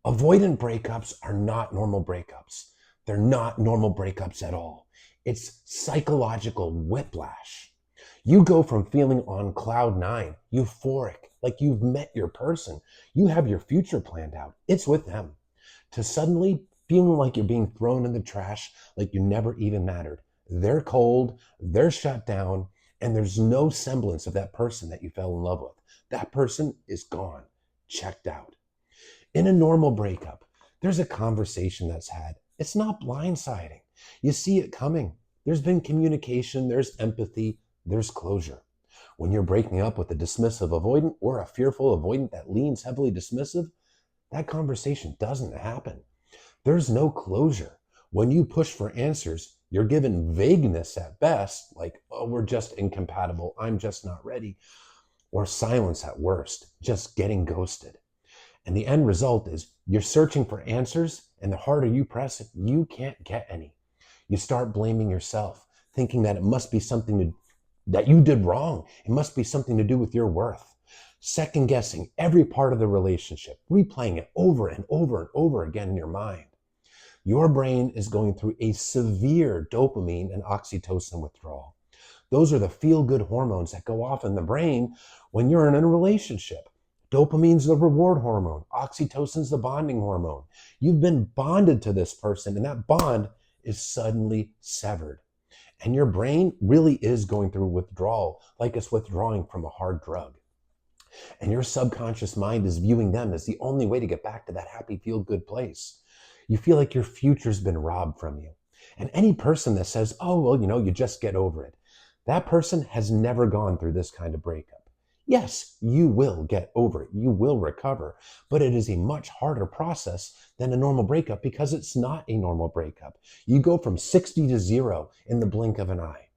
Avoidant breakups are not normal breakups. They're not normal breakups at all. It's psychological whiplash. You go from feeling on cloud nine, euphoric, like you've met your person, you have your future planned out, it's with them, to suddenly feeling like you're being thrown in the trash, like you never even mattered. They're cold, they're shut down, and there's no semblance of that person that you fell in love with. That person is gone, checked out. In a normal breakup, there's a conversation that's had. It's not blindsiding. You see it coming. There's been communication, there's empathy, there's closure. When you're breaking up with a dismissive avoidant or a fearful avoidant that leans heavily dismissive, that conversation doesn't happen. There's no closure. When you push for answers, you're given vagueness at best, like, oh, we're just incompatible, I'm just not ready, or silence at worst, just getting ghosted. And the end result is you're searching for answers, and the harder you press, you can't get any. You start blaming yourself, thinking that it must be that you did wrong. It must be something to do with your worth. Second guessing every part of the relationship, replaying it over and over and over again in your mind. Your brain is going through a severe dopamine and oxytocin withdrawal. Those are the feel-good hormones that go off in the brain when you're in a relationship. Dopamine's the reward hormone. Oxytocin's the bonding hormone. You've been bonded to this person, and that bond is suddenly severed. And your brain really is going through withdrawal, like it's withdrawing from a hard drug. And your subconscious mind is viewing them as the only way to get back to that happy, feel-good place. You feel like your future's been robbed from you. And any person that says, oh, well, you just get over it, that person has never gone through this kind of breakup. Yes, you will get over it. You will recover, but it is a much harder process than a normal breakup because it's not a normal breakup. You go from 60 to 0 in the blink of an eye.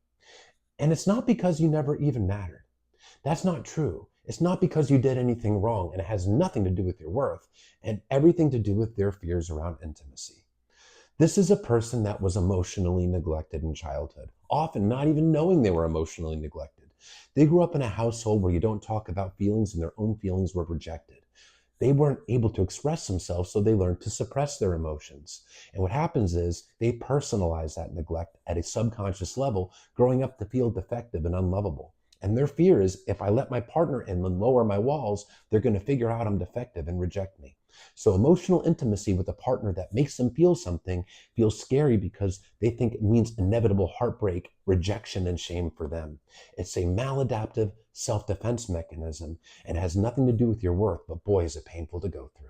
And it's not because you never even mattered. That's not true. It's not because you did anything wrong, and it has nothing to do with your worth and everything to do with their fears around intimacy. This is a person that was emotionally neglected in childhood, often not even knowing they were emotionally neglected. They grew up in a household where you don't talk about feelings and their own feelings were rejected. They weren't able to express themselves, so they learned to suppress their emotions. And what happens is they personalize that neglect at a subconscious level, growing up to feel defective and unlovable. And their fear is if I let my partner in and lower my walls, they're going to figure out I'm defective and reject me. So emotional intimacy with a partner that makes them feel something feels scary because they think it means inevitable heartbreak, rejection, and shame for them. It's a maladaptive self-defense mechanism and has nothing to do with your worth, but boy, is it painful to go through.